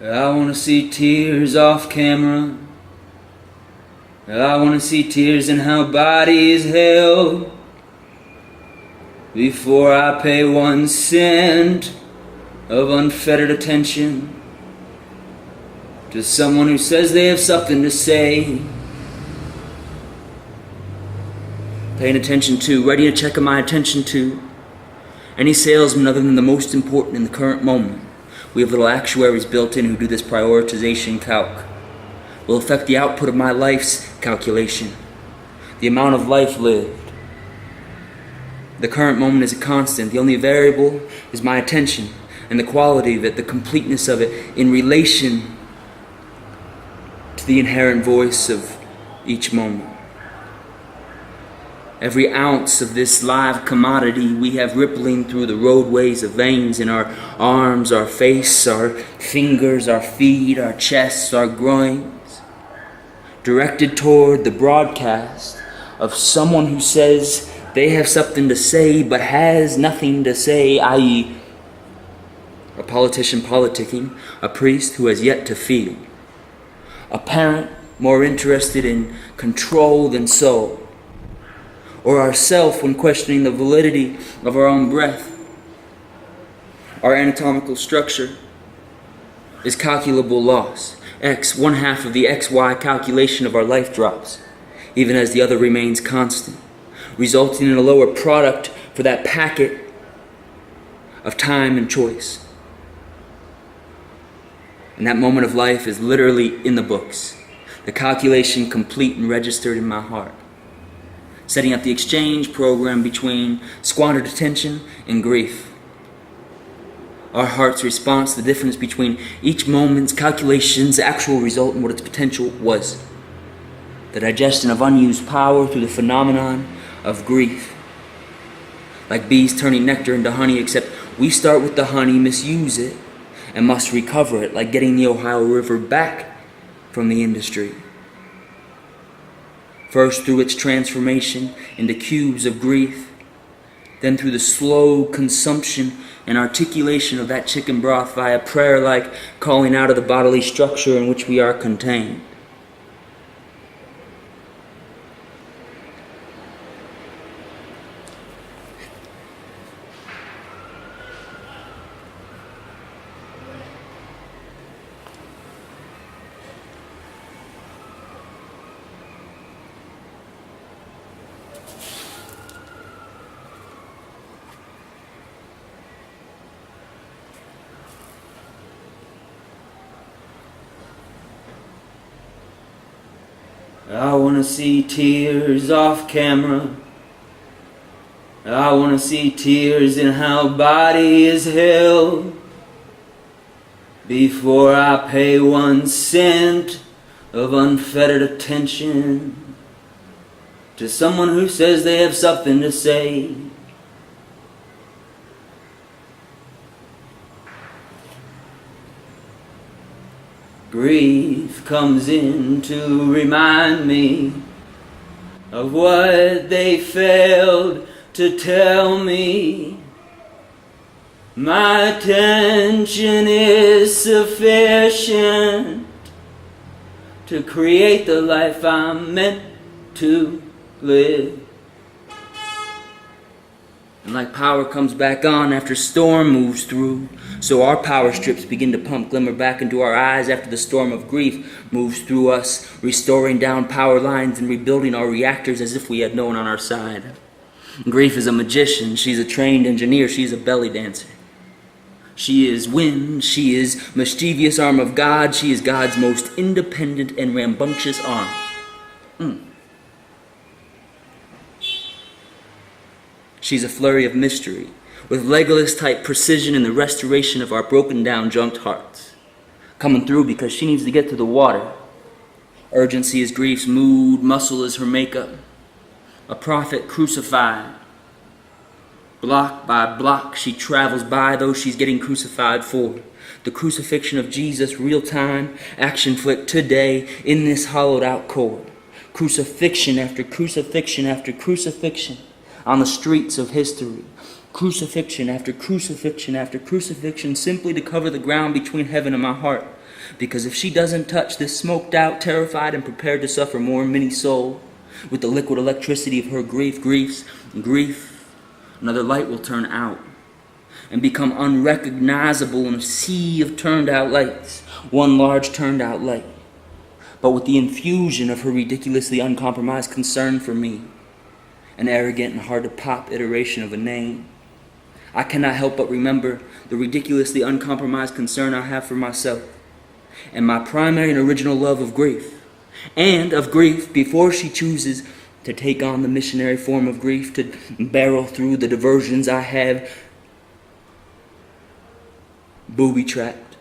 I wanna see tears off camera. I wanna see tears in how body is held before I pay 1 cent of unfettered attention to someone who says they have something to say. Paying attention to, ready to check my attention to any salesman other than the most important in the current moment. We have little actuaries built in who do this prioritization calc. Will affect the output of my life's calculation, the amount of life lived. The current moment is a constant. The only variable is my attention and the quality of it, the completeness of it in relation to the inherent voice of each moment. Every ounce of this live commodity we have rippling through the roadways of veins in our arms, our face, our fingers, our feet, our chests, our groins, directed toward the broadcast of someone who says they have something to say but has nothing to say, i.e., a politician politicking, a priest who has yet to feel, a parent more interested in control than soul, or ourself when questioning the validity of our own breath. Our anatomical structure is calculable loss. X, 1/2 of the XY calculation of our life drops, even as the other remains constant, resulting in a lower product for that packet of time and choice. And that moment of life is literally in the books, the calculation complete and registered in my heart, setting up the exchange program between squandered attention and grief. Our heart's response to the difference between each moment's calculations, actual result, and what its potential was. The digestion of unused power through the phenomenon of grief. Like bees turning nectar into honey, except we start with the honey, misuse it, and must recover it, like getting the Ohio River back from the industry. First through its transformation into cubes of grief, then through the slow consumption and articulation of that chicken broth via prayer, like calling out of the bodily structure in which we are contained. I wanna see tears off camera. I wanna see tears in how body is held before I pay 1 cent of unfettered attention to someone who says they have something to say. Grief comes in to remind me of what they failed to tell me. My attention is sufficient to create the life I'm meant to live. And like power comes back on after storm moves through, so our power strips begin to pump glimmer back into our eyes after the storm of grief moves through us, restoring down power lines and rebuilding our reactors as if we had no one on our side. Grief is a magician. She's a trained engineer. She's a belly dancer. She is wind. She is mischievous arm of God. She is God's most independent and rambunctious arm. She's a flurry of mystery, with Legolas-type precision in the restoration of our broken down, junked hearts. Coming through because she needs to get to the water. Urgency is grief's mood, muscle is her makeup. A prophet crucified. Block by block she travels by those she's getting crucified for. The crucifixion of Jesus, real time, action flick today in this hollowed out core. Crucifixion after crucifixion after crucifixion on the streets of history. Crucifixion after crucifixion after crucifixion, simply to cover the ground between heaven and my heart. Because if she doesn't touch this smoked out, terrified, and prepared to suffer more mini soul with the liquid electricity of her grief, another light will turn out and become unrecognizable in a sea of turned out lights, one large turned out light, but with the infusion of her ridiculously uncompromised concern for me, an arrogant and hard to pop iteration of a name. I cannot help but remember the ridiculously uncompromised concern I have for myself, and my primary and original love of grief, and of grief before she chooses to take on the missionary form of grief, to barrel through the diversions I have booby-trapped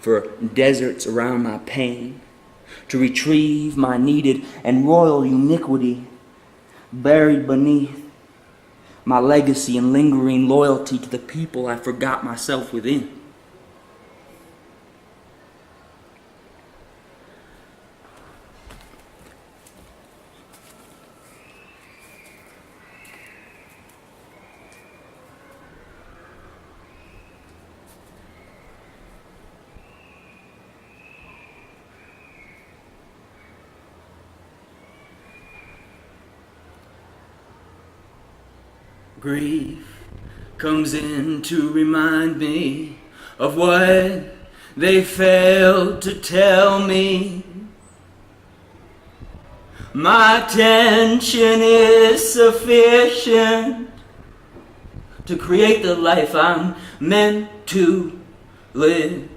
for deserts around my pain, to retrieve my needed and royal uniquity buried beneath my legacy and lingering loyalty to the people I forgot myself within. Grief comes in to remind me of what they failed to tell me. My attention is sufficient to create the life I'm meant to live.